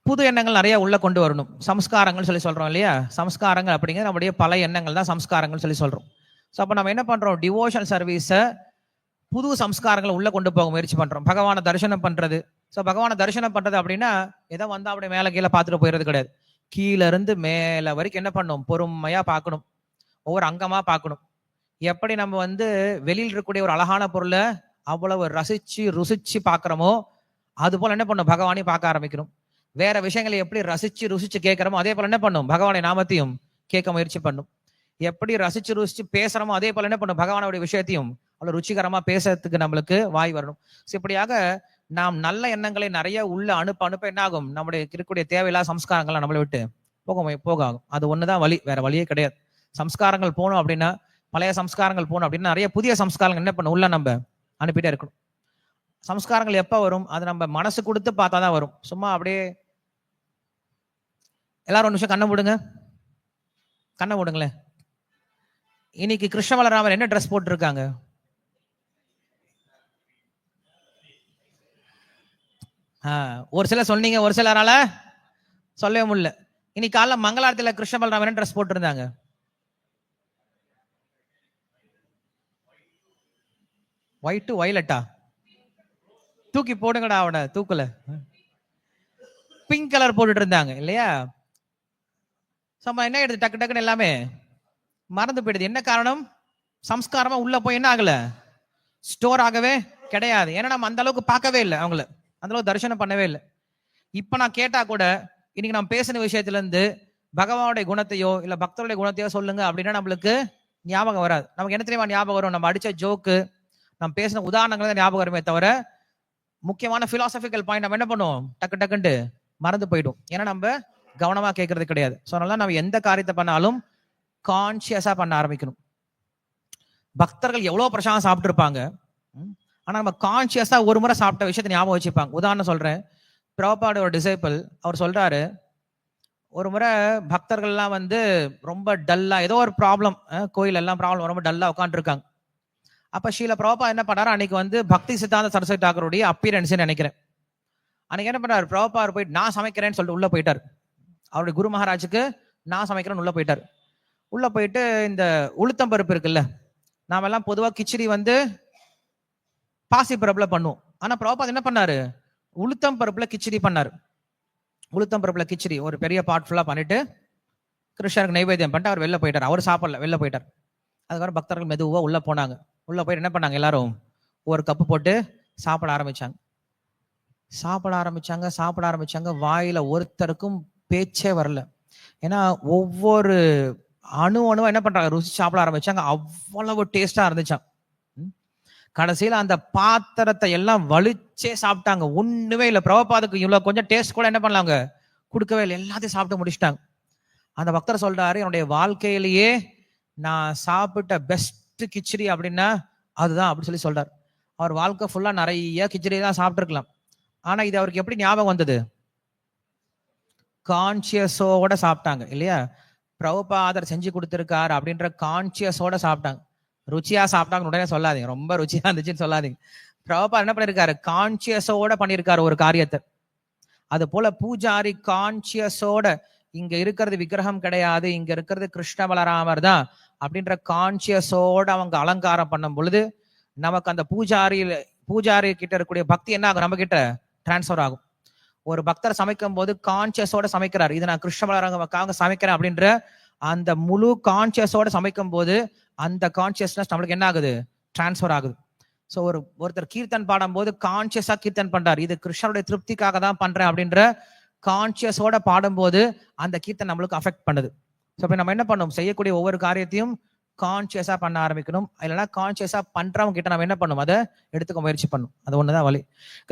புது எண்ணங்கள் நிறைய உள்ள கொண்டு வரணும். சம்ஸ்காரங்கள் சொல்லி சொல்றோம் இல்லையா? சம்ஸ்காரங்கள் அப்படிங்கிற நம்முடைய பல எண்ணங்கள் தான் சம்ஸ்காரங்கள் சொல்லி சொல்றோம். ஸோ அப்போ நம்ம என்ன பண்றோம்? டிவோஷன் சர்வீஸை புது சம்ஸ்காரங்களை உள்ள கொண்டு போக முயற்சி பண்றோம். பகவானை தரிசனம் பண்றது. ஸோ பகவானை தரிசனம் பண்றது அப்படின்னா ஏதோ வந்தா அப்படியே மேலே கீழே பார்த்துட்டு போயிடுறது கிடையாது. கீழே இருந்து மேலே வரைக்கும் என்ன பண்ணணும்? பொறுமையா பார்க்கணும். ஒவ்வொரு அங்கமா பார்க்கணும். எப்படி நம்ம வெளியில் இருக்கக்கூடிய ஒரு அழகான பொருளை அவ்வளவு ரசிச்சு ருசிச்சு பார்க்கிறோமோ அது போல என்ன பண்ணும்? பகவானையும் பார்க்க ஆரம்பிக்கணும். வேற விஷயங்களை எப்படி ரசிச்சு ருசிச்சு கேட்கிறோமோ அதே போல என்ன பண்ணும்? பகவானை நாமத்தையும் கேட்க முயற்சி பண்ணும். எப்படி ரசிச்சு ருசிச்சு பேசுறோமோ அதே போல என்ன பண்ணும்? பகவானுடைய விஷயத்தையும் அவ்வளவு ருச்சிகரமா பேசுறதுக்கு நம்மளுக்கு வாய் வரணும். இப்படியாக நாம் நல்ல எண்ணங்களை நிறைய உள்ள அனுப்ப என்ன ஆகும்? நம்முடைய இருக்கக்கூடிய தேவையில்லாத சம்ஸ்காரங்கள்லாம் நம்மளை விட்டு போகாகும். அது ஒண்ணுதான் வழி, வேற வழியே கிடையாது. சம்ஸ்காரங்கள் போகணும் அப்படின்னா, பழைய சம்ஸ்காரங்கள் போகணும் அப்படின்னா நிறைய புதிய சம்ஸ்காரங்கள் என்ன பண்ணும்? உள்ள நம்ம அனுப்பிட்டே இருக்கணும். சம்ஸ்காரங்கள் எப்ப வரும்? அது நம்ம மனசு கொடுத்து பார்த்தாதான் வரும். சும்மா அப்படியே எல்லாரும் ஒரு நிமிஷம் கண்ணை மூடுங்க. கண்ணை மூடுங்களேன். இன்னைக்கு கிருஷ்ண பலராமர் என்ன ட்ரெஸ் போட்டு இருக்காங்க? ஒரு சில சொன்னீங்க, ஒரு சிலரால சொல்லவே முடியல. இன்னைக்கு காலைல மங்களாரத்தில் கிருஷ்ண பலராமர் என்ன ட்ரெஸ் போட்டு இருந்தாங்க? ஒயிட் வயலட்டா? தூக்கி போடுங்கடா அவனை, தூக்கல. பிங்க் கலர் போட்டுட்டு இருந்தாங்க இல்லையா? என்ன எடுத்து டக்கு டக்குன்னு எல்லாமே மறந்து போயிடுது. என்ன காரணம்? சம்ஸ்காரமா உள்ள போய் என்ன ஆகல? ஸ்டோர் ஆகவே கிடையாது. ஏன்னா நம்ம அந்த அளவுக்கு பார்க்கவே இல்லை, அவங்கள அந்த அளவுக்கு தரிசனம் பண்ணவே இல்லை. இப்ப நான் கேட்டா கூட இன்னைக்கு நம்ம பேசின விஷயத்துல இருந்து பகவானுடைய குணத்தையோ இல்ல பக்தருடைய குணத்தையோ சொல்லுங்க அப்படின்னா நம்மளுக்கு ஞாபகம் வராது. நமக்கு என்ன தெரியுமா ஞாபகம் வரும்? நம்ம அடிச்ச ஜோக்கு, நம்ம பேசின உதாரணங்கள் தான் ஞாபகம் வருமே தவிர முக்கியமான பிலாசபிக்கல் பாயிண்ட் நம்ம என்ன பண்ணுவோம்? டக்கு டக்குன்ட்டு மறந்து போயிடும். ஏன்னா நம்ம கவனமா கேட்கறது கிடையாது. ஸோ அதனால நம்ம எந்த காரியத்தை பண்ணாலும் கான்சியஸா பண்ண ஆரம்பிக்கணும். பக்தர்கள் எவ்வளவு பிரசாதம் சாப்பிட்டு இருப்பாங்க, ஆனா நம்ம கான்சியஸா ஒரு முறை சாப்பிட்ட விஷயத்தை ஞாபகம் வச்சுப்பாங்க. உதாரணம் சொல்றேன். பிரபுபாதோட டிசைபிள் அவர் சொல்றாரு, ஒரு முறை பக்தர்கள்லாம் ரொம்ப டல்லா, ஏதோ ஒரு ப்ராப்ளம், கோயில் எல்லாம் ப்ராப்ளம், ரொம்ப டல்லா உட்காந்துட்டு இருக்காங்க. அப்ப ஸ்ரீல பிரபுபா என்ன பண்ணாரு? அன்னைக்கு பக்தி சித்தாந்த சரஸ்வதி தாக்கருடைய அப்பியரன்ஸ் நினைக்கிறேன். அன்னைக்கு என்ன பண்ணாரு? பிரபுபா போயிட்டு நான் சமைக்கிறேன்னு சொல்லிட்டு உள்ள போயிட்டாரு. அவருடைய குரு மகாராஜுக்கு நான் சமைக்கிறேன்னு உள்ள போயிட்டாரு. உள்ள போயிட்டு இந்த உளுத்தம் பருப்பு இருக்குல்ல, நாம எல்லாம் பொதுவா கிச்சடி பாசி பருப்புல பண்ணுவோம். ஆனா பிரபுபாத் என்ன பண்ணாரு? உளுத்தம் பருப்புல கிச்சடி பண்ணாரு. உளுத்தம் பருப்புல கிச்சடி ஒரு பெரிய பாட் ஃபுல்லா பண்ணிட்டு கிருஷ்ணருக்கு நைவேத்தியம் பண்ணிட்டு அவர் வெளில போயிட்டார். அவர் சாப்பிடல, வெளில போயிட்டார். அதுக்கப்புறம் பக்தர்கள் மெதுவா உள்ள போனாங்க. உள்ள போயிட்டு என்ன பண்ணாங்க? எல்லாரும் ஒரு கப்பு போட்டு சாப்பிட ஆரம்பிச்சாங்க. சாப்பிட ஆரம்பிச்சாங்க. வாயில ஒருத்தருக்கும் பேச்சே வரல. ஏன்னா ஒவ்வொரு அணுவா என்ன பண்றாங்க? ருசி சாப்பிட ஆரம்பிச்சாங்க. அவ்வளவு டேஸ்டா இருந்துச்சான். கடைசியில அந்த பாத்திரத்தை எல்லாம் வலிச்சே சாப்பிட்டாங்க. ஒண்ணுமே இல்லை. பிரபுபாதுக்கு இவ்வளவு கொஞ்சம் டேஸ்ட் கூட என்ன பண்ணலாங்க? கொடுக்கவே இல்லை. எல்லாத்தையும் சாப்பிட்டு முடிச்சிட்டாங்க. அந்த பக்தர் சொல்றாரு, என்னுடைய வாழ்க்கையிலேயே நான் சாப்பிட்ட பெஸ்ட் கிச்சடி அப்படின்னா அதுதான் அப்படி சொல்லி சொல்றாரு. அவர் வாழ்க்கை ஃபுல்லா நிறைய கிச்சடி தான் சாப்பிட்டுருக்கலாம். ஆனா இது அவருக்கு எப்படி ஞாபகம் வந்தது? கான்சியஸோட சாப்பிட்டாங்க இல்லையா? பிரபுபாதர் செஞ்சு கொடுத்திருக்காரு அப்படின்ற கான்சியஸோட சாப்பிட்டாங்க. ருச்சியா சாப்பிட்டாங்க உடனே சொல்லாதீங்க, ரொம்ப ருச்சியா இருந்துச்சுன்னு சொல்லாதீங்க. பிரபுபாதர் என்ன பண்ணிருக்காரு? கான்சியஸோட பண்ணிருக்காரு ஒரு காரியத்தை. அது போல பூஜாரி கான்சியஸோட, இங்க இருக்கிறது விக்கிரகம் கிடையாது, இங்க இருக்கிறது கிருஷ்ண பலராமர் தான் அப்படின்ற கான்சியஸோட அவங்க அலங்காரம் பண்ணும் பொழுது நமக்கு அந்த பூஜாரி கிட்ட இருக்கக்கூடிய பக்தி என்ன ஆகும்? நம்ம கிட்ட டிரான்ஸ்பர் ஆகும். ஒரு பக்தர் சமைக்கும் போது கான்சியஸோட சமைக்கிறார், இது நான் கிருஷ்ண பலராமருக்காக சமைக்கிறேன் அப்படின்ற அந்த முழு கான்சியஸோட சமைக்கும் போது அந்த கான்சியஸ்னஸ் நம்மளுக்கு என்ன ஆகுது? டிரான்ஸ்பர் ஆகுது. ஸோ ஒருத்தர் கீர்த்தன் பாடும் போது கான்சியஸா கீர்த்தன் பண்றாரு, இது கிருஷ்ணனுடைய திருப்திக்காக தான் பண்றேன் அப்படின்ற கான்சியஸோட பாடும்போது அந்த கீர்த்தன் நம்மளுக்கு அஃபெக்ட் பண்ணுது. ஸோ இப்போ நம்ம என்ன பண்ணணும்? செய்யக்கூடிய ஒவ்வொரு காரியத்தையும் கான்சியஸா பண்ண ஆரம்பிக்கணும். இல்லைன்னா கான்சியஸா பண்றவங்க கிட்ட நம்ம என்ன பண்ணணும்? அதை எடுத்துக்க முயற்சி பண்ணணும். அது ஒண்ணுதான் வழி.